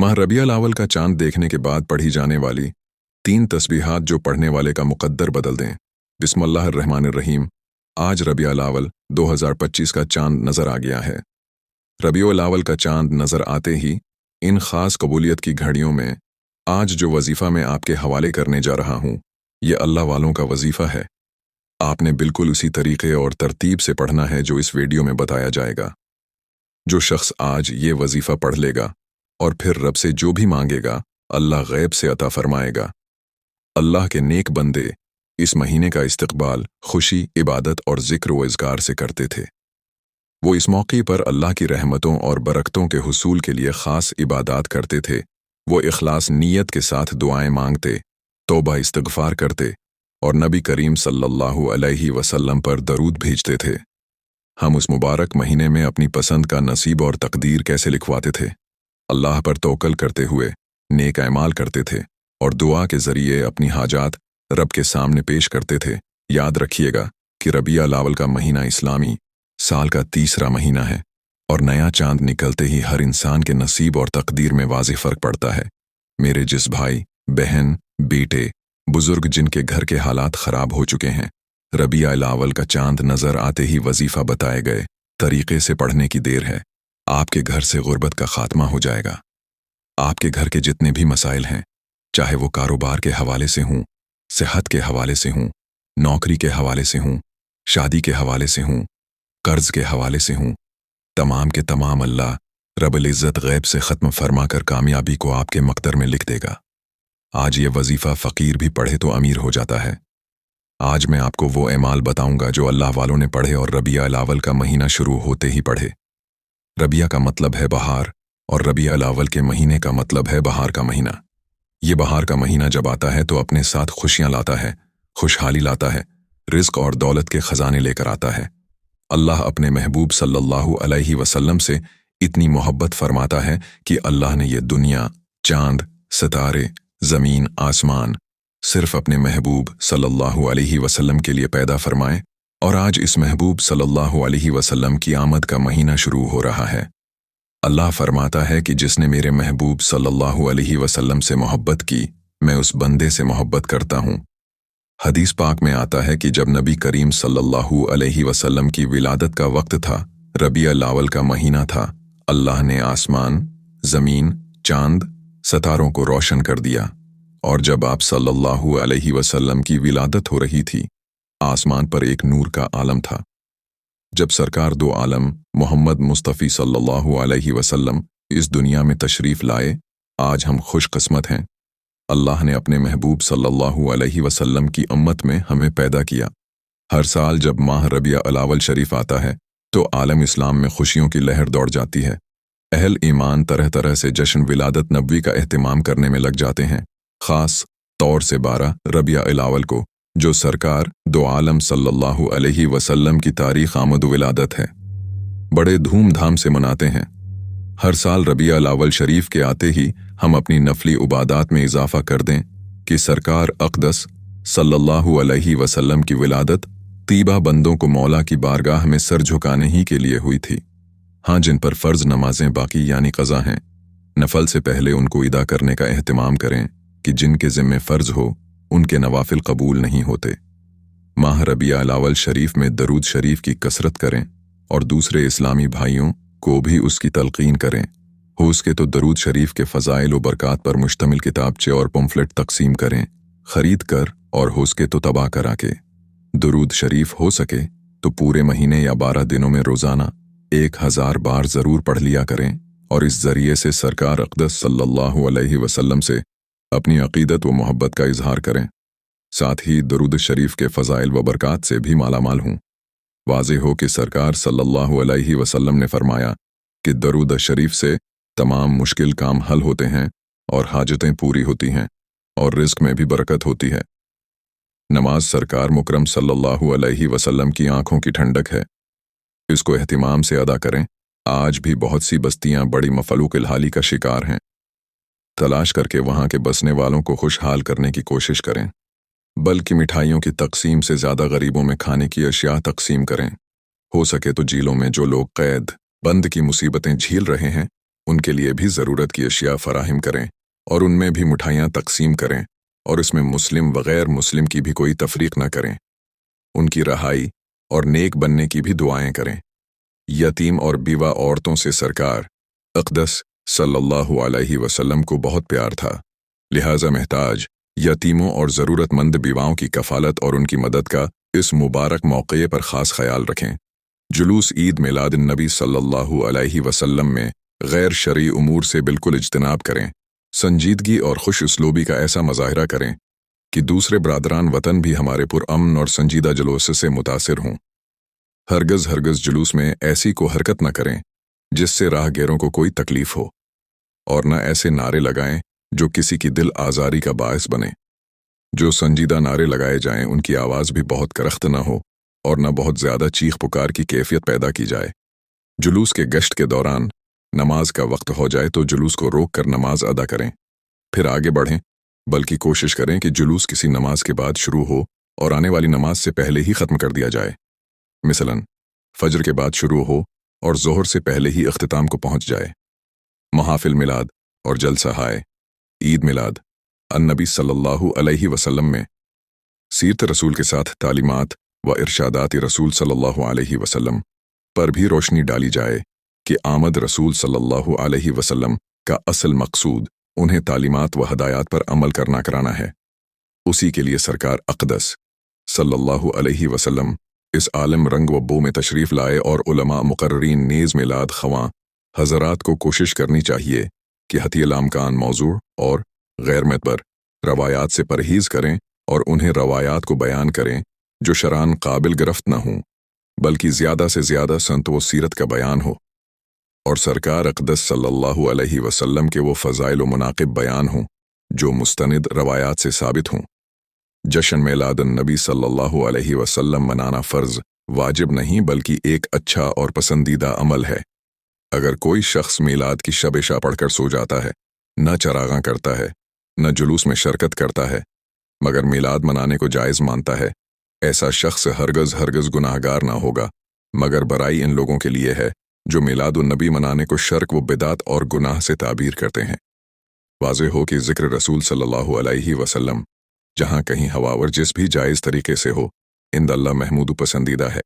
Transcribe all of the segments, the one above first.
माह रबिया अव्वल का चांद देखने के बाद पढ़ी जाने वाली 3 तस्बीहात जो पढ़ने वाले का मुकद्दर बदल दें। बिस्मिल्लाहिर्रहमानिर्रहीम। आज रबिया अव्वल 2025 का चांद नज़र आ गया है। रबिया अव्वल का चांद नज़र आते ही इन ख़ास कबूलियत की घड़ियों में आज जो वजीफ़ा मैं आपके हवाले करने जा रहा हूँ, ये अल्लाह वालों का वजीफ़ा है। आपने बिल्कुल उसी तरीक़े और तरतीब से पढ़ना है जो इस वीडियो में बताया जाएगा। जो शख्स आज ये वजीफ़ा पढ़ लेगा और फिर रब से जो भी मांगेगा, अल्लाह गैब से अता फरमाएगा। अल्लाह के नेक बंदे इस महीने का इस्तक़बाल खुशी, इबादत और ज़िक्र व इज़कार से करते थे। वो इस मौके पर अल्लाह की रहमतों और बरकतों के हुसूल के लिए ख़ास इबादात करते थे। वो इखलास नीयत के साथ दुआएं मांगते, तौबा इस्तिग़फ़ार करते और नबी करीम सल्लल्लाहु अलैहि वसल्लम पर दरूद भेजते थे। हम उस मुबारक महीने में अपनी पसंद का नसीब और तकदीर कैसे लिखवाते थे? अल्लाह पर तवक्ल करते हुए नेक अमाल करते थे और दुआ के ज़रिए अपनी हाजात रब के सामने पेश करते थे। याद रखिएगा कि रबिया अव्वल का महीना इस्लामी साल का तीसरा महीना है और नया चांद निकलते ही हर इंसान के नसीब और तकदीर में वाज़ेह फ़र्क पड़ता है। मेरे जिस भाई, बहन, बेटे, बुजुर्ग जिनके घर के हालात ख़राब हो चुके हैं, रबिया अव्वल का चांद नज़र आते ही वजीफ़ा बताए गए तरीक़े से पढ़ने की देर है। आपके घर से गुर्बत का खात्मा हो जाएगा। आपके घर के जितने भी मसाइल हैं, चाहे वो कारोबार के हवाले से हों, सेहत के हवाले से हों, नौकरी के हवाले से हों, शादी के हवाले से हों, कर्ज के हवाले से हों, तमाम के तमाम अल्लाह रब्बुल इज़्ज़त गैब से ख़त्म फरमा कर कामयाबी को आपके मक़दर में लिख देगा। आज ये वजीफ़ा फ़कीर भी पढ़े तो अमीर हो जाता है। आज मैं आपको वो अमाल बताऊंगा जो अल्लाह वालों ने पढ़े और रबिया अव्वल का महीना शुरू होते ही पढ़े। रबिया का मतलब है बहार और रबिया अव्वल के महीने का मतलब है बहार का महीना। ये बहार का महीना जब आता है तो अपने साथ खुशियां लाता है, खुशहाली लाता है, रिज़्क़ और दौलत के ख़जाने लेकर आता है। अल्लाह अपने महबूब सल्लल्लाहु अलैहि वसल्लम से इतनी मोहब्बत फरमाता है कि अल्लाह ने ये दुनिया, चांद, सितारे, ज़मीन, आसमान सिर्फ़ अपने महबूब सल्लल्लाहु अलैहि वसल्लम के लिए पैदा फरमाए और आज इस महबूब सल्लल्लाहु अलैहि वसल्लम की आमद का महीना शुरू हो रहा है। अल्लाह फरमाता है कि जिसने मेरे महबूब सल्लल्लाहु अलैहि वसल्लम से मोहब्बत की, मैं उस बंदे से मोहब्बत करता हूँ। हदीस पाक में आता है कि जब नबी करीम सल्लल्लाहु अलैहि वसल्लम की विलादत का वक्त था, रबिया अव्वल का महीना था, अल्लाह ने आसमान, ज़मीन, चांद, सितारों को रोशन कर दिया। और जब आप सल्लल्लाहु अलैहि वसल्लम की विलादत हो रही थी, आसमान पर एक नूर का आलम था। जब सरकार दो आलम मोहम्मद मुस्तफ़ी सल्लल्लाहु अलैहि वसल्लम इस दुनिया में तशरीफ़ लाए, आज हम खुशकिस्मत हैं। अल्लाह ने अपने महबूब सल्लल्लाहु अलैहि वसल्लम की उम्मत में हमें पैदा किया। हर साल जब माह रबिया अव्वल शरीफ आता है तो आलम इस्लाम में खुशियों की लहर दौड़ जाती है। अहल ईमान तरह तरह से जश्न विलादत नबवी का एहतिमाम करने में लग जाते हैं। ख़ास तौर से 12 रबिया अव्वल को, जो सरकार दो आलम सल्लल्लाहु अलैहि वसल्लम की तारीख़ आमद विलादत है, बड़े धूमधाम से मनाते हैं। हर साल रबिया अव्वल शरीफ के आते ही हम अपनी नफली इबादत में इजाफ़ा कर दें कि सरकार अक़दस सल्लल्लाहु अलैहि वसल्लम की विलादत तीबा बंदों को मौला की बारगाह में सर झुकाने ही के लिए हुई थी। हाँ, जिन पर फ़र्ज़ नमाजें बाकी यानी क़ज़ा हैं, नफल से पहले उनको अदा करने का एहतिमाम करें कि जिनके ज़िम्मे फ़र्ज़ हो उनके नवाफिल कबूल नहीं होते। माह रबिया अव्वल शरीफ में दरूद शरीफ की कसरत करें और दूसरे इस्लामी भाइयों को भी उसकी तलक़ीन करें। हो सके तो दरूद शरीफ के फ़ज़ाइल व बरक़ात पर मुश्तमिल किताबचे और पम्फलेट तक़सीम करें, ख़रीद कर, और हो सके तो तबाह करा के। दरूद शरीफ हो सके तो पूरे महीने या 12 दिनों में रोज़ाना 1000 बार ज़रूर पढ़ लिया करें और इस ज़रिए से सरकार अक़दस सल्लल्लाहु अलैहि वसल्लम से अपनी अक़ीदत व मोहब्बत का इजहार करें। साथ ही दरूद शरीफ के फ़ज़ाइल व बरक़ात से भी मालामाल हों। वाज़ेह हो कि सरकार सल्लल्लाहु अलैहि वसल्लम ने फरमाया कि दरूद शरीफ से तमाम मुश्किल काम हल होते हैं और हाजतें पूरी होती हैं और रिज़्क़ में भी बरकत होती है। नमाज सरकार मुकरम सल्लल्लाहु अलैहि वसल्लम की आँखों की ठंडक है, इसको एहतिमाम से अदा करें। आज भी बहुत सी बस्तियाँ बड़ी मफलूक़ हाली का शिकार हैं। तलाश करके वहाँ के बसने वालों को खुशहाल करने की कोशिश करें, बल्कि मिठाइयों की तकसीम से ज़्यादा गरीबों में खाने की अशिया तकसीम करें। हो सके तो झीलों में जो लोग कैद बंद की मुसीबतें झेल रहे हैं, उनके लिए भी ज़रूरत की अशिया फराहम करें और उनमें भी मिठाइयाँ तकसीम करें और इसमें मुस्लिम व गैर मुस्लिम की भी कोई तफरीक न करें। उनकी रहाई और नेक बनने की भी दुआएं करें। यतीम और बीवा औरतों से सरकार अक़दस सल्लल्लाहु अलैहि वसल्लम को बहुत प्यार था, लिहाजा महताज, यतीमों और ज़रूरतमंद बीवाओं की कफ़ालत और उनकी मदद का इस मुबारक मौक़े पर ख़ास ख्याल रखें। जुलूस ईद मिलाद नबी सल्लल्लाहु अलैहि वसल्लम में गैर शरई उमूर से बिल्कुल इज्तिनाब करें। संजीदगी और खुश उसलूबी का ऐसा मज़ाहिरा करें कि दूसरे बरादरान वतन भी हमारे पुरअमन और संजीदा जुलूस से मुतासिर हों। हरगज़ जुलूस में ऐसी को हरकत न करें जिससे राहगीरों को कोई तकलीफ़ हो, और न ऐसे नारे लगाएं जो किसी की दिल आज़ारी का बायस बने। जो संजीदा नारे लगाए जाएं उनकी आवाज़ भी बहुत करख्त न हो और न बहुत ज़्यादा चीख पुकार की कैफियत पैदा की जाए। जुलूस के गश्त के दौरान नमाज का वक्त हो जाए तो जुलूस को रोक कर नमाज अदा करें, फिर आगे बढ़ें, बल्कि कोशिश करें कि जुलूस किसी नमाज के बाद शुरू हो और आने वाली नमाज से पहले ही ख़त्म कर दिया जाए। मिसलन फजर के बाद शुरू हो और ज़ोहर से पहले ही इख्तिताम को पहुँच जाए। महाफिल मिलाद और जलसा हाय ईद मिलाद अन्नबी सल्लल्लाहु अलैहि वसल्लम में सीरत रसूल के साथ तालीमात व इरशादात रसूल सल्लल्लाहु अलैहि वसल्लम पर भी रोशनी डाली जाए कि आमद रसूल सल्लल्लाहु अलैहि वसल्लम का असल मकसूद उन्हें तालीमात व हदायत पर अमल करना कराना है। उसी के लिए सरकार अक़दस सल्लल्लाहु अलैहि वसल्लम इस आलम रंग व बो में तशरीफ़ लाए और उलमा मुकर्ररीन नेज़ मिलाद ख़वां हज़रात को कोशिश करनी चाहिए कि हतियल अमकान मौजू और गैर मतबर रवायात से परहेज़ करें और उन्हें रवायात को बयान करें जो शरान काबिल गिरफ्त न हों, बल्कि ज़्यादा से ज़्यादा संत व सीरत का बयान हो, और सरकार अक़दस सल्लल्लाहु अलैहि वसल्लम के वो फ़ज़ाइल व मुनाक़िब बयान हों जो मुस्तनिद रवायात से साबित हों। जश्न मिलाद नबी सल्लल्लाहु अलैहि वसल्लम मनाना फ़र्ज़ वाजिब नहीं बल्कि एक अच्छा और पसंदीदा अमल है। अगर कोई शख्स मिलाद की शब-ए-शा पढ़कर सो जाता है, न चरागां करता है, न जुलूस में शरकत करता है, मगर मिलाद मनाने को जायज़ मानता है, ऐसा शख्स हरगज़ गुनाहगार ना होगा, मगर बराई इन लोगों के लिए है जो मिलादुन्नबी मनाने को शर्क व बिदात और गुनाह से ताबीर करते हैं। वाज़े हो कि ज़िक्र रसूल सल्लल्लाहु अलैहि वसल्लम जहाँ कहीं हवावर जिस भी जायज़ तरीके से हो, इंदल्लाह महमूद पसंदीदा है,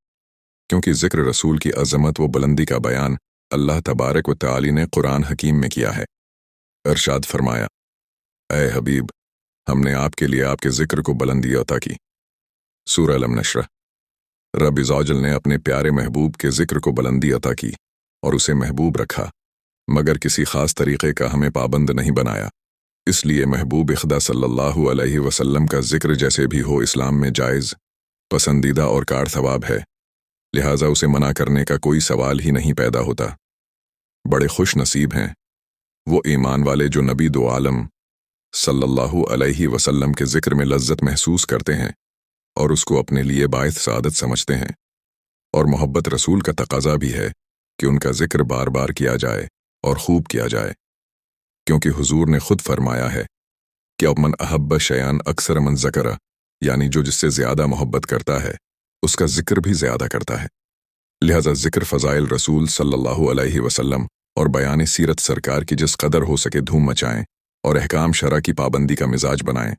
क्योंकि ज़िक्र रसूल की अज़मत व बुलंदी का बयान अल्लाह तबारक व तआला ने कुरान हकीम में किया है। इरशाद फरमाया, ऐ हबीब, हमने आपके लिए आपके ज़िक्र को बुलंदी अता की। सूरह अलम नशरह। रब इज़्ज़ाजल ने अपने प्यारे महबूब के ज़िक्र को बुलंदी अता की और उसे महबूब रखा, मगर किसी ख़ास तरीक़े का हमें पाबंद नहीं बनाया। इसलिए महबूब इख़्दा सल्लल्लाहु अलैहि वसल्लम का ज़िक्र जैसे भी हो इस्लाम में जायज़, पसंदीदा और कार सवाब है, लिहाजा उसे मना करने का कोई सवाल ही नहीं पैदा होता। बड़े खुश नसीब हैं वो ईमान वाले जो नबी दो आलम सल्लल्लाहु अलैहि वसल्लम के ज़िक्र में लज्जत महसूस करते हैं और उसको अपने लिए बाइस सादत समझते हैं। और मोहब्बत रसूल का तकाज़ा भी है कि उनका ज़िक्र बार बार किया जाए और खूब किया जाए, क्योंकि हुजूर ने खुद फरमाया है कि अब मन अहब्ब शयान अक्सर मन ज़करा, यानी जो जिससे ज़्यादा मोहब्बत करता है उसका ज़िक्र भी ज़्यादा करता है। लिहाजा ज़िक्र फ़ज़ाइल रसूल सल्लल्लाहु अलैहि वसल्लम और बयान सीरत सरकार की जिस कदर हो सके धूम मचाएं और अहकाम शरा की पाबंदी का मिजाज बनाएं।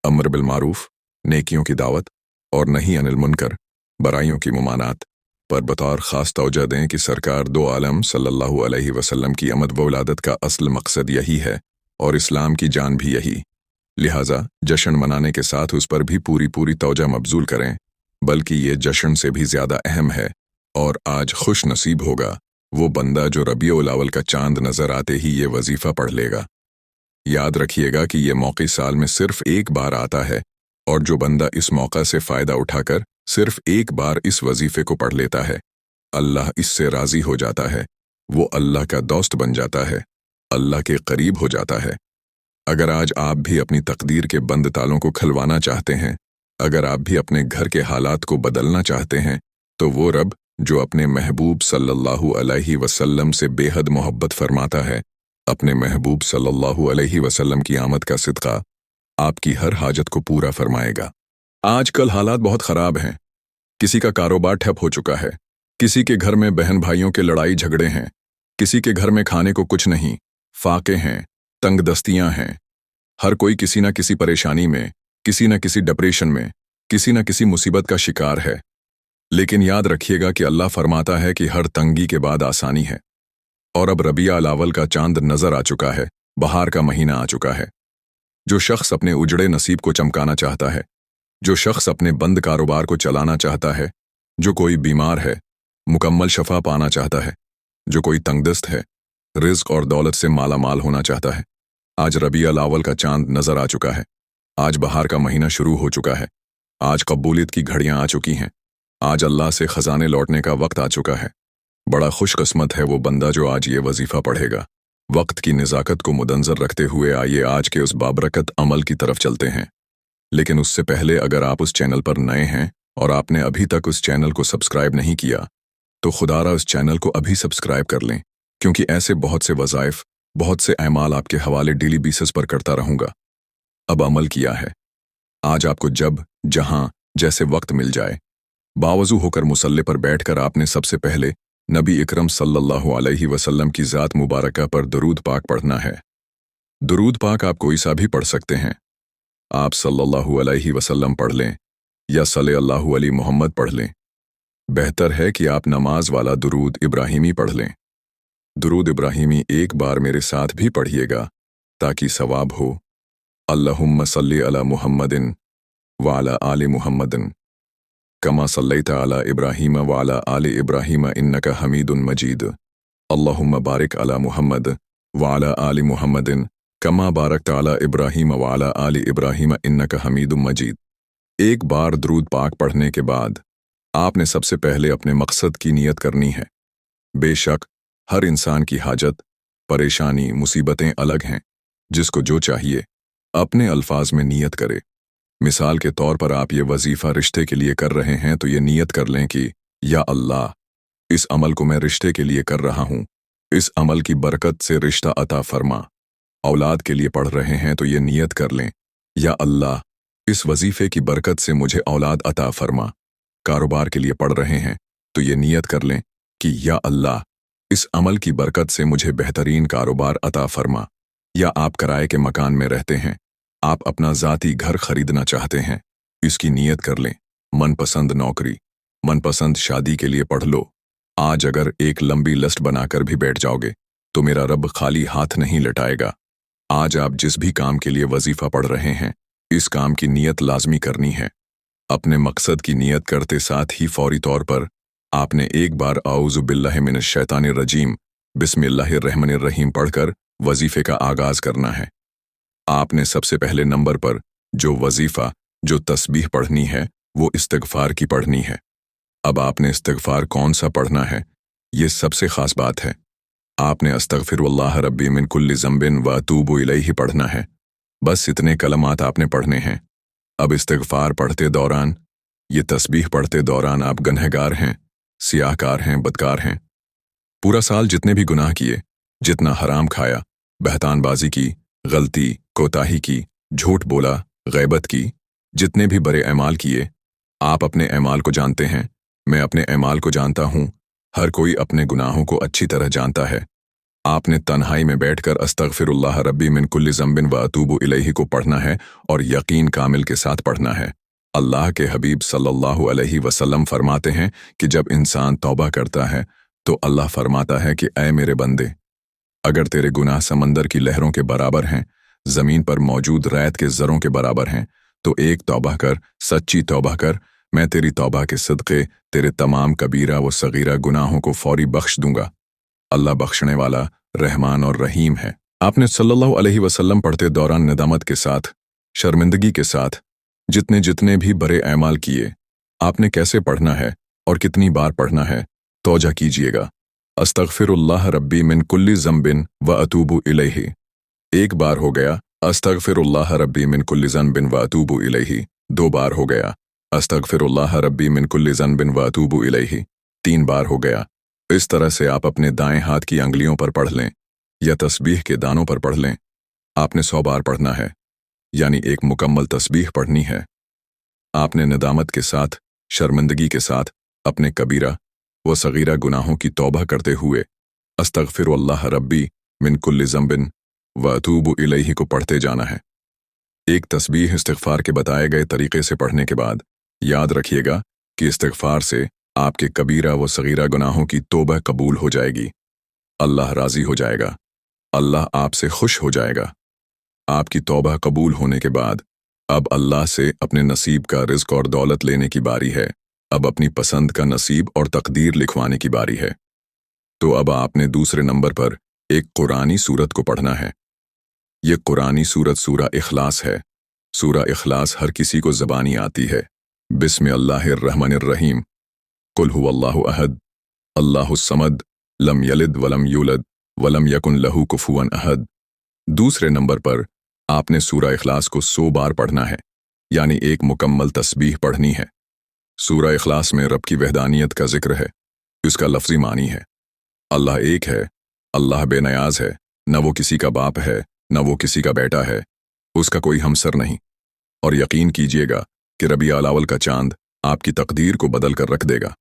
अम्र बिल मारूफ, नेकियों की दावत, और नहीं अनिल मुनकर, बराइयों की मुमानात पर बतौर ख़ास तवज्जो दें कि सरकार दो आलम सल्लल्लाहु अलैहि वसल्लम की आमद व विलादत का असल मकसद यही है और इस्लाम की जान भी यही। लिहाजा जश्न मनाने के साथ उस पर भी पूरी तवज्जो मबजूल करें, बल्कि ये जश्न से भी ज़्यादा अहम है। और आज खुश नसीब होगा वो बंदा जो रबीउल अव्वल का चांद नज़र आते ही ये वजीफ़ा पढ़ लेगा। याद रखिएगा कि ये मौक़ा साल में सिर्फ़ एक बार आता है, और जो बंदा इस मौका से फ़ायदा उठाकर सिर्फ़ एक बार इस वजीफ़े को पढ़ लेता है, अल्लाह इससे राज़ी हो जाता है, वो अल्लाह का दोस्त बन जाता है, अल्लाह के करीब हो जाता है। अगर आज आप भी अपनी तकदीर के बंद तालों को खुलवाना चाहते हैं, अगर आप भी अपने घर के हालात को बदलना चाहते हैं, तो वो रब जो अपने महबूब सल्लल्लाहु अलैहि वसल्लम से बेहद मोहब्बत फरमाता है, अपने महबूब सल्लल्लाहु अलैहि वसल्लम की आमद का सिदक़ा आपकी हर हाजत को पूरा फरमाएगा। आजकल हालात बहुत ख़राब हैं। किसी का कारोबार ठप हो चुका है, किसी के घर में बहन भाइयों के लड़ाई झगड़े हैं, किसी के घर में खाने को कुछ नहीं, फाके हैं, तंगदस्तियां हैं। हर कोई किसी न किसी परेशानी में, किसी न किसी डिप्रेशन में, किसी न किसी मुसीबत का शिकार है। लेकिन याद रखिएगा कि अल्लाह फरमाता है कि हर तंगी के बाद आसानी है। और अब रबिया अल-अव्वल का चांद नजर आ चुका है, बहार का महीना आ चुका है। जो शख्स अपने उजड़े नसीब को चमकाना चाहता है, जो शख्स अपने बंद कारोबार को चलाना चाहता है, जो कोई बीमार है, मुकम्मल शफा पाना चाहता है, जो कोई तंगदस्त है, रिज्क और दौलत से माला माल होना चाहता है, आज रबिया अल-अव्वल का चांद नजर आ चुका है। आज बहार का महीना शुरू हो चुका है। आज कबूलियत की घड़ियां आ चुकी हैं। आज अल्लाह से खजाने लौटने का वक्त आ चुका है। बड़ा खुशकिस्मत है वो बंदा जो आज ये वजीफा पढ़ेगा। वक्त की निज़ाकत को मुदंजर रखते हुए आइए आज के उस बाबरकत अमल की तरफ चलते हैं। लेकिन उससे पहले अगर आप उस चैनल पर नए हैं और आपने अभी तक उस चैनल को सब्सक्राइब नहीं किया, तो खुदारा उस चैनल को अभी सब्सक्राइब कर लें, क्योंकि ऐसे बहुत से वज़ाइफ, बहुत से अमाल आपके हवाले डेली बेसिस पर करता रहूँगा। अब अमल किया है। आज आपको जब, जहाँ, जैसे वक्त मिल जाए, बावजू होकर मुसल्ले पर बैठकर आपने सबसे पहले नबी इकरम सल्लल्लाहु अलैहि वसल्लम की ज़ात मुबारका पर दुरूद पाक पढ़ना है। दुरूद पाक आप कोई सा भी पढ़ सकते हैं। आप सल्लल्लाहु अलैहि वसल्लम पढ़ लें या सल्लल्लाहु अलैहि मोहम्मद पढ़ लें। बेहतर है कि आप नमाज वाला दुरूद इब्राहिमी पढ़ लें। दुरूद इब्राहिमी एक बार मेरे साथ भी पढ़िएगा ताकि सवाब हो। अल्लाहुम्मा सल्ली अला मुहम्मदिन व अला आलि मुहम्मदिन कमा सल्लैता अला इब्राहीम व अला आलि इब्राहीम इन्नका हमीदुन मजीद। अल्लाहुम्मा बारिक अला मुहम्मद व अला आलि मुहम्मदिन कमा बारकता अला इब्राहीम व अला आलि इब्राहीम इन्नका हमीदुन मजीद। एक बार दुरूद पाक पढ़ने के बाद आपने सबसे पहले अपने मकसद की नियत करनी है। बेशक हर इंसान की हाजत, परेशानी, मुसीबतें अलग हैं। जिसको जो चाहिए अपने अल्फाज में नियत करे। मिसाल के तौर पर आप ये वजीफ़ा रिश्ते के लिए कर रहे हैं तो ये नियत कर लें कि या अल्लाह, इस अमल को मैं रिश्ते के लिए कर रहा हूँ, इस अमल की बरकत से रिश्ता अता फरमा। औलाद के लिए पढ़ रहे हैं तो ये नियत कर लें, या अल्लाह, इस वजीफ़े की बरकत से मुझे औलाद अता फरमा। कारोबार के लिए पढ़ रहे हैं तो ये नियत कर लें कि या अल्लाह, इस अमल की बरकत से मुझे बेहतरीन कारोबार अता फरमा। या आप किराए के मकान में रहते हैं, आप अपना ज़ाती घर खरीदना चाहते हैं, इसकी नियत कर लें। मनपसंद नौकरी, मनपसंद शादी के लिए पढ़ लो। आज अगर एक लंबी लिस्ट बनाकर भी बैठ जाओगे तो मेरा रब खाली हाथ नहीं लटाएगा। आज आप जिस भी काम के लिए वजीफ़ा पढ़ रहे हैं, इस काम की नियत लाजमी करनी है। अपने मकसद की नियत करते साथ ही फौरी तौर पर आपने एक बार आऊज़ु बिल्लाहि मिनश शैतानिर रजीम बिस्मिल्लाहिर रहमानिर रहीम पढ़कर वजीफ़े का आगाज़ करना है। आपने सबसे पहले नंबर पर जो वजीफ़ा, जो तस्बीह पढ़नी है, वो इस्तिग़फ़ार की पढ़नी है। अब आपने इस्तिग़फ़ार कौन सा पढ़ना है, ये सबसे ख़ास बात है। आपने अस्तग़फ़िरुल्लाह रब्बी मिन कुल्लि ज़ंबिन व अतूबु इलैहि पढ़ना है। बस इतने कलमात आपने पढ़ने हैं। अब इस्तिग़फ़ार पढ़ते दौरान, ये तस्बीह पढ़ते दौरान आप गनहगार हैं, सियाहकार हैं, बदकार हैं। पूरा साल जितने भी गुनाह किए, जितना हराम खाया, बहतानबाजी की, गलती, कोताही की, झूठ बोला, गैबत की, जितने भी बड़े अमाल किए, आप अपने अमाल को जानते हैं, मैं अपने अमाल को जानता हूँ। हर कोई अपने गुनाहों को अच्छी तरह जानता है। आपने तन्हाई में बैठकर अस्तग़फ़िरुल्लाह रब्बी मिन कुल्लि ज़ंबिन व अतूबु इलैहि को पढ़ना है और यकीन कामिल के साथ पढ़ना है। अल्लाह के हबीब सल्लल्लाहु अलैहि वसल्लम फरमाते हैं कि जब इंसान तौबा करता है तो अल्लाह फरमाता है कि ऐ मेरे बंदे, अगर तेरे गुनाह समंदर की लहरों के बराबर हैं, ज़मीन पर मौजूद रैत के ज़रों के बराबर हैं, तो एक तौबा कर, सच्ची तौबा कर। मैं तेरी तौबा के सदक़े तेरे तमाम कबीरा व सगीरा गुनाहों को फौरी बख्श दूंगा। अल्लाह बख्शने वाला, रहमान और रहीम है। आपने सल्लल्लाहु अलैहि वसल्लम पढ़ते दौरान निदामत के साथ, शर्मिंदगी के साथ जितने जितने भी बड़े अमाल किए, आपने कैसे पढ़ना है और कितनी बार पढ़ना है, तौजा कीजिएगा। अस्तग़फ़िरुल्लाह रब्बी मिन कुल्लि ज़ंबिन व अतूबु इलैहि एक बार हो गया। अस्तग़फ़िरुल्लाह रब्बी मिन कुल्लि ज़ंबिन व अतूबु इलैहि दो बार हो गया। अस्तग़फ़िरुल्लाह रब्बी मिन कुल्लि ज़ंबिन व अतूबु इलैहि तीन बार हो गया। इस तरह से आप अपने दाएं हाथ की अंगुलियों पर पढ़ लें या तस्बीह के दानों पर पढ़ लें। आपने 100 बार पढ़ना है, यानी एक मुकम्मल तस्बीह पढ़नी है। आपने नदामत के साथ, शर्मिंदगी के साथ अपने कबीरा व सगीरा गुनाहों की तौबा करते हुए अस्तगफिरुल्लाह रब्बी मिन कुल्लि ज़ंबिन व अतूबु इलैहि को पढ़ते जाना है। एक तस्बीह इस्तिग़फ़ार के बताए गए तरीके से पढ़ने के बाद याद रखिएगा कि इस्तिग़फ़ार से आपके कबीरा व सगीरा गुनाहों की तौबा कबूल हो जाएगी। अल्लाह राज़ी हो जाएगा, अल्लाह आपसे खुश हो जाएगा। आपकी तौबा कबूल होने के बाद अब अल्लाह से अपने नसीब का रिज़्क़ और दौलत लेने की बारी है। अब अपनी पसंद का नसीब और तकदीर लिखवाने की बारी है। तो अब आपने दूसरे नंबर पर एक कुरानी सूरत को पढ़ना है। ये कुरानी सूरत सूरा इखलास है। सूरा इखलास हर किसी को ज़बानी आती है। बिस्मिल्लाहिर्रहमानिर्रहीम। कुल हुवल्लाहु अहद, अल्लाहुस समद, लम यलिद वलम यूलद वलम यकुन लहू कुफुवन अहद। दूसरे नंबर पर आपने सूरा इखलास को 100 बार पढ़ना है, यानी एक मुकम्मल तस्बीह पढ़नी है। सूरा इखलास में रब की वहदानियत का जिक्र है। इसका लफ्ज़ी मानी है अल्लाह एक है, अल्लाह बेनियाज है, न वो किसी का बाप है न वो किसी का बेटा है, उसका कोई हमसर नहीं। और यकीन कीजिएगा कि रबीउल अव्वल का चांद आपकी तकदीर को बदल कर रख देगा।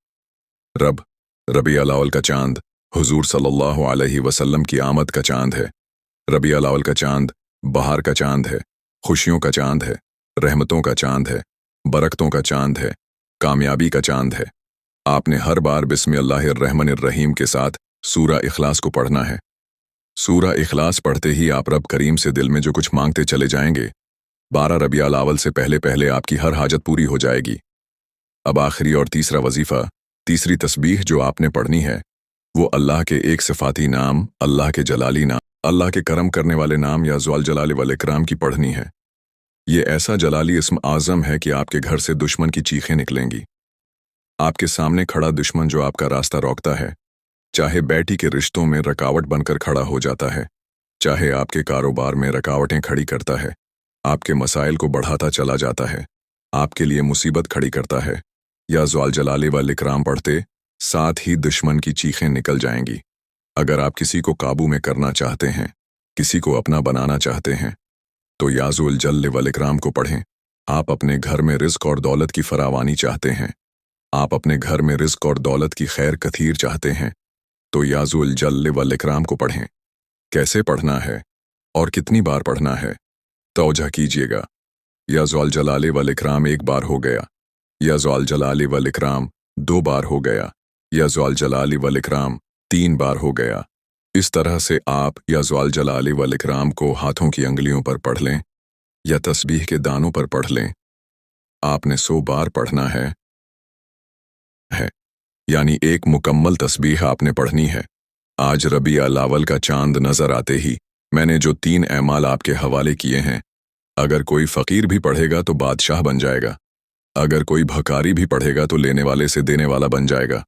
रबीउल अव्वल का चांद हुजूर सल्लल्लाहु अलैहि वसल्लम की आमद का चांद है। रबीउल अव्वल का चांद बहार का चांद है, खुशियों का चांद है, रहमतों का चांद है, बरकतों का चांद है, कामयाबी का चांद है। आपने हर बार बिस्मिल्लाहिर्रहमानिर्रहीम के साथ सूरा इखलास को पढ़ना है। सूरा इखलास पढ़ते ही आप रब करीम से दिल में जो कुछ मांगते चले जाएंगे, 12 रबीउल अव्वल से पहले पहले आपकी हर हाजत पूरी हो जाएगी। अब आखिरी और तीसरा वजीफ़ा, तीसरी तस्बीह जो आपने पढ़नी है, वो अल्लाह के एक सिफाती नाम, अल्लाह के जलाली नाम, अल्लाह के करम करने वाले नाम या ज़ुल जलाल वल इकराम की पढ़नी है। ये ऐसा जलाली इस्म आज़म है कि आपके घर से दुश्मन की चीखें निकलेंगी। आपके सामने खड़ा दुश्मन जो आपका रास्ता रोकता है, चाहे बेटी के रिश्तों में रुकावट बनकर खड़ा हो जाता है, चाहे आपके कारोबार में रुकावटें खड़ी करता है, आपके मसाइल को बढ़ाता चला जाता है, आपके लिए मुसीबत खड़ी करता है, या ज़ुल जलाल वल इकराम पढ़ते साथ ही दुश्मन की चीखें निकल जाएंगी। अगर आप किसी को काबू में करना चाहते हैं, किसी को अपना बनाना चाहते हैं, तो या ज़ुल जल्ल वल इकराम को पढ़ें। आप अपने घर में रिज़्क़ और दौलत की फरावानी चाहते हैं, आप अपने घर में रिज़्क़ और दौलत की खैर कथीर चाहते हैं, तो या ज़ुल जल्ल वल इकराम को पढ़ें। कैसे पढ़ना है और कितनी बार पढ़ना है, तवज्जो कीजिएगा। या ज़ुल जलाल वल इकराम 1 बार हो गया, या ज़ुल जलाल वल इकराम 2 बार हो गया, या ज़ुल जलाल वल इकराम 3 बार हो गया। इस तरह से आप या ज़ुल जलाल वल इकराम को हाथों की अंगुलियों पर पढ़ लें या तस्बीह के दानों पर पढ़ लें। आपने 100 बार पढ़ना है, यानी एक मुकम्मल तस्बीह आपने पढ़नी है। आज रबीउल अव्वल का चांद नजर आते ही मैंने जो 3 ऐमाल आपके हवाले किए हैं, अगर कोई फ़कीर भी पढ़ेगा तो बादशाह बन जाएगा, अगर कोई भकारी भी पढ़ेगा तो लेने वाले से देने वाला बन जाएगा।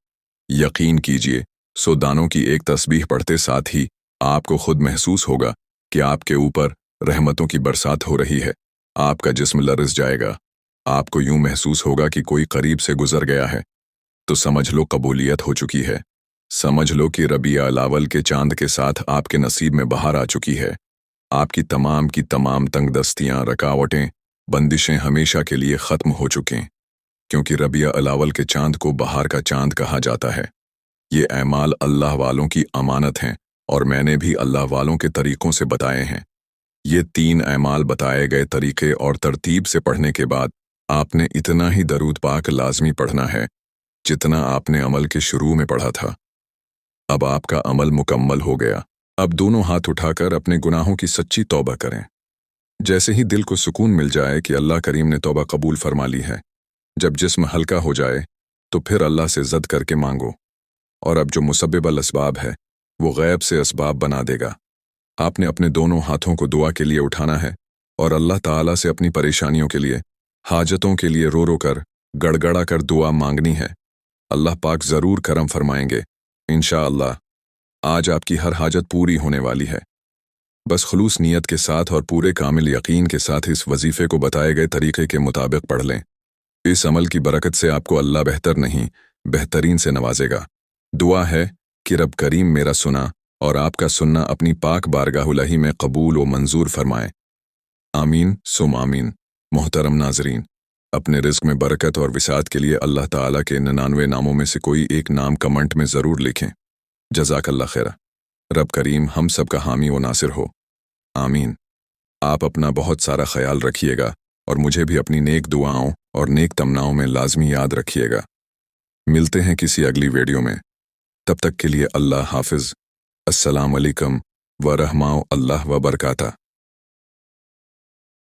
यकीन कीजिए, 100 दानों की एक तस्बीह पढ़ते साथ ही आपको खुद महसूस होगा कि आपके ऊपर रहमतों की बरसात हो रही है। आपका जिस्म लरज़ जाएगा, आपको यूं महसूस होगा कि कोई करीब से गुजर गया है। तो समझ लो कबूलियत हो चुकी है। समझ लो कि रबीउल अव्वल के चांद के साथ आपके नसीब में बहार आ चुकी है। आपकी तमाम की तमाम तंगदस्तियां, रुकावटें, बंदिशें हमेशा के लिए ख़त्म हो चुकें, क्योंकि रबीउल अव्वल के चांद को बहार का चांद कहा जाता है। ये ऐमाल अल्लाह वालों की अमानत हैं और मैंने भी अल्लाह वालों के तरीक़ों से बताए हैं। ये 3 ऐमाल बताए गए तरीक़े और तरतीब से पढ़ने के बाद आपने इतना ही दरूद पाक लाज़मी पढ़ना है जितना आपने अमल के शुरू में पढ़ा था। अब आपका अमल मुकम्मल हो गया। अब दोनों हाथ उठाकर अपने गुनाहों की सच्ची तौबा करें। जैसे ही दिल को सुकून मिल जाए कि अल्लाह करीम ने तौबा कबूल फरमा ली है, जब जिस्म हल्का हो जाए तो फिर अल्लाह से ज़द करके मांगो, और अब जो मुसब्बिबल असबाब है वो गैब से असबाब बना देगा। आपने अपने दोनों हाथों को दुआ के लिए उठाना है और अल्लाह ताला से अपनी परेशानियों के लिए, हाजतों के लिए रो रो कर, गड़गड़ा कर दुआ मांगनी है। अल्लाह पाक ज़रूर करम फरमाएंगे इंशाअल्लाह। आज आपकी हर हाजत पूरी होने वाली है। बस खुलूस नीयत के साथ और पूरे कामिल यकीन के साथ इस वजीफ़े को बताए गए तरीक़े के मुताबिक पढ़ लें। इस अमल की बरकत से आपको अल्लाह बेहतर नहीं, बेहतरीन से नवाजेगा। दुआ है कि रब करीम मेरा सुना और आपका सुनना अपनी पाक बारगाह-उलही में कबूल व मंजूर फरमाए। आमीन सुम आमीन। मोहतरम नाजरीन, अपने रिज़्क़ में बरकत और विसात के लिए अल्लाह ताला के 99 नामों में से कोई एक नाम कमेंट में ज़रूर लिखें। जज़ाकल्लाह खैरा। रब करीम हम सब का हामी व नासिर हो, आमीन। आप अपना बहुत सारा ख्याल रखिएगा और मुझे भी अपनी नेक दुआओं और नेक तमन्नाओं में लाजमी याद रखिएगा। मिलते हैं किसी अगली वीडियो में, तब तक के लिए अल्लाह हाफिज़। अस्सलाम वालेकुम व रहमाओ अल्लाह व बरकाता।